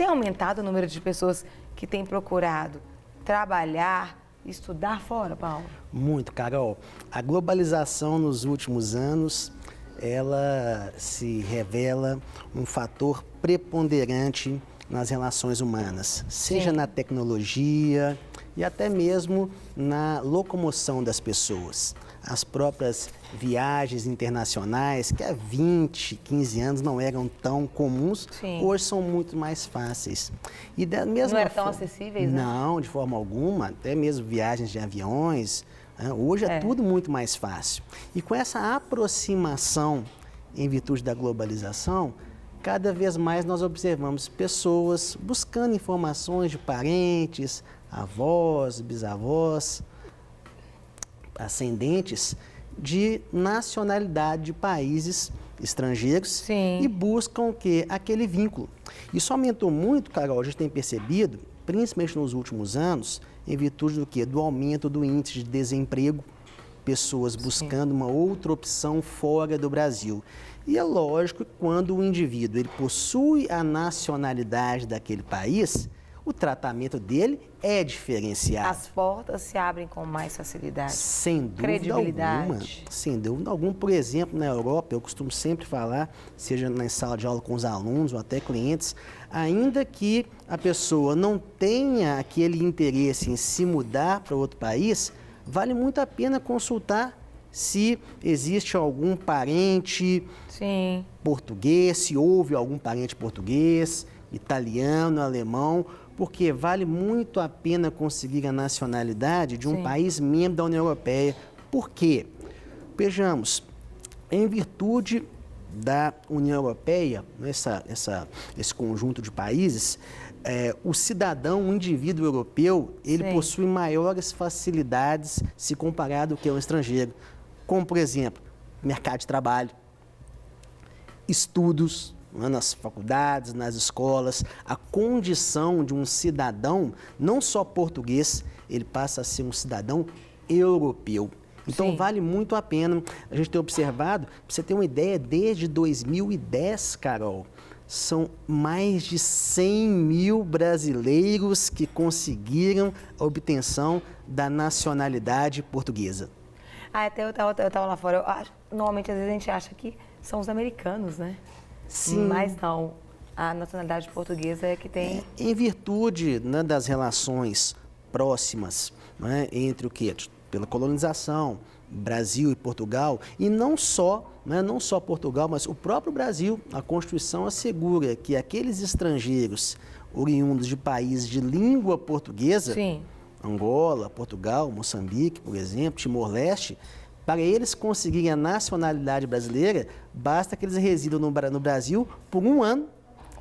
Tem aumentado o número de pessoas que têm procurado trabalhar, estudar fora, Paulo? Muito, Carol. A globalização nos últimos anos, ela se revela um fator preponderante nas relações humanas, seja na tecnologia e até mesmo na locomoção das pessoas. As próprias viagens internacionais, que há 20, 15 anos não eram tão comuns, hoje são muito mais fáceis. E da mesma não eram tão acessíveis, né? Não, de forma alguma, até mesmo viagens de aviões, né? Hoje é tudo muito mais fácil. E com essa aproximação em virtude da globalização, cada vez mais nós observamos pessoas buscando informações de parentes, avós, bisavós, ascendentes de nacionalidade de países estrangeiros e buscam o quê? Aquele vínculo. Isso aumentou muito, Carol, a gente tem percebido, principalmente nos últimos anos, em virtude do quê? Do aumento do índice de desemprego, pessoas buscando uma outra opção fora do Brasil. E é lógico que quando o indivíduo ele possui a nacionalidade daquele país, o tratamento dele é diferenciado. As portas se abrem com mais facilidade. Sem dúvida credibilidade. alguma. Sem dúvida alguma. Por exemplo, na Europa, eu costumo sempre falar, seja na sala de aula com os alunos ou até clientes, ainda que a pessoa não tenha aquele interesse em se mudar para outro país, vale muito a pena consultar se existe algum parente português, se houve algum parente português, italiano, alemão, porque vale muito a pena conseguir a nacionalidade de um país membro da União Europeia. Por quê? Vejamos, em virtude da União Europeia, esse conjunto de países, o cidadão, o indivíduo europeu, ele possui maiores facilidades se comparado ao que é um estrangeiro. Como, por exemplo, mercado de trabalho, estudos, nas faculdades, nas escolas, a condição de um cidadão, não só português, ele passa a ser um cidadão europeu. Então, vale muito a pena a gente ter observado, para você ter uma ideia, desde 2010, Carol, são mais de 100 mil brasileiros que conseguiram a obtenção da nacionalidade portuguesa. Até eu estava lá fora, normalmente às vezes a gente acha que são os americanos, né? Sim. Mas não, a nacionalidade portuguesa é que tem... Em virtude, né, das relações próximas, né, entre o quê? Pela colonização, Brasil e Portugal, e não só Portugal, mas o próprio Brasil, a Constituição assegura que aqueles estrangeiros oriundos de países de língua portuguesa, Angola, Portugal, Moçambique, por exemplo, Timor-Leste, para eles conseguirem a nacionalidade brasileira, basta que eles residam no Brasil por 1 ano,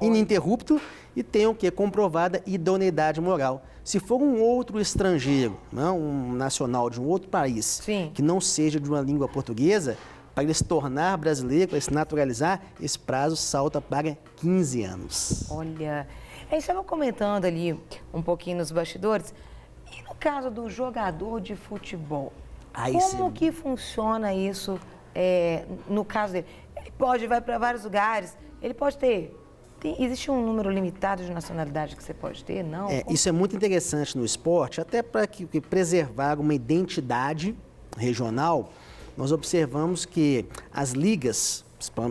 ininterrupto, e tenham comprovada idoneidade moral. Se for um outro estrangeiro, não, um nacional de um outro país, que não seja de uma língua portuguesa, para ele se tornar brasileiro, para ele se naturalizar, esse prazo salta para 15 anos. Olha, a gente estava comentando ali um pouquinho nos bastidores, e no caso do jogador de futebol, como que funciona isso no caso dele? Ele vai para vários lugares, ele pode ter... existe um número limitado de nacionalidade que você pode ter, não? Isso é muito interessante no esporte, até para preservar uma identidade regional. Nós observamos que as ligas,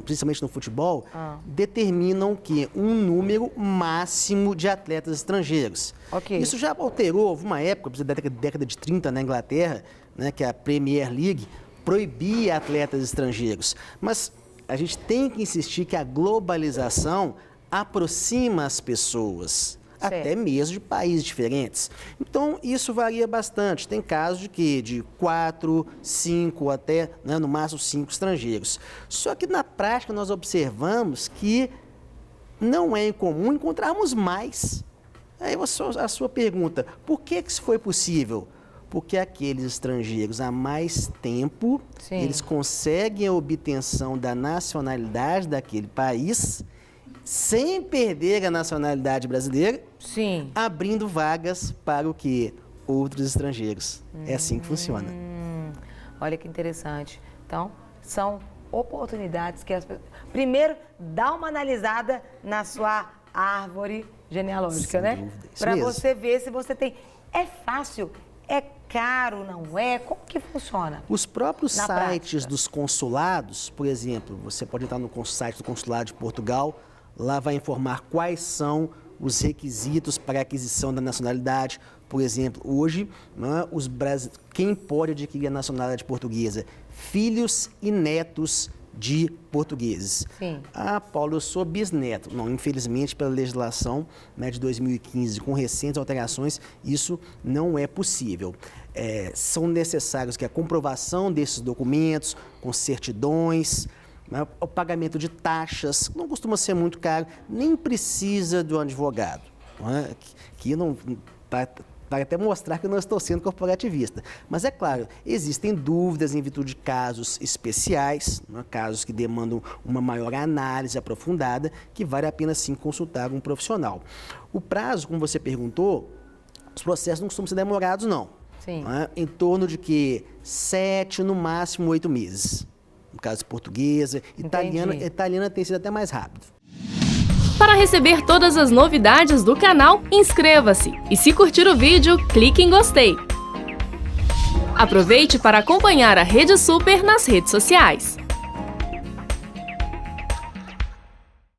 principalmente no futebol, determinam que um número máximo de atletas estrangeiros. Isso já alterou, houve uma época, da década de 30 na Inglaterra, né, que a Premier League proibia atletas estrangeiros. Mas a gente tem que insistir que a globalização aproxima as pessoas, até mesmo de países diferentes. Então, isso varia bastante. Tem casos de 4, 5, até, né, no máximo 5 estrangeiros. Só que, na prática, nós observamos que não é incomum encontrarmos mais. Aí a sua pergunta, por que isso foi possível? Porque aqueles estrangeiros, há mais tempo, eles conseguem a obtenção da nacionalidade daquele país, sem perder a nacionalidade brasileira, abrindo vagas para o quê? Outros estrangeiros. É assim que funciona. Olha que interessante. Então, são oportunidades que as pessoas... Primeiro, dá uma analisada na sua árvore genealógica, Sem né? dúvida, isso Para mesmo. você ver se você tem. É fácil? É caro? Não é? Como que funciona? Os próprios Na sites prática. dos consulados, por exemplo, você pode entrar no site do Consulado de Portugal, lá vai informar quais são os requisitos para a aquisição da nacionalidade. Por exemplo, hoje, né, quem pode adquirir a nacionalidade portuguesa? Filhos e netos de portugueses. Sim. Ah, Paulo, eu sou bisneto. Não, infelizmente, pela legislação, né, de 2015, com recentes alterações, isso não é possível. São necessários que a comprovação desses documentos, com certidões, né, o pagamento de taxas, não costuma ser muito caro, nem precisa do advogado, né, que não... Para até mostrar que eu não estou sendo corporativista. Mas é claro, existem dúvidas em virtude de casos especiais, né, casos que demandam uma maior análise aprofundada, que vale a pena sim consultar um profissional. O prazo, como você perguntou, os processos não costumam ser demorados, não. Sim. Né, em torno de 7, no máximo 8 meses. No caso portuguesa, italiana tem sido até mais rápido. Para receber todas as novidades do canal, inscreva-se e se curtir o vídeo, clique em gostei. Aproveite para acompanhar a Rede Super nas redes sociais.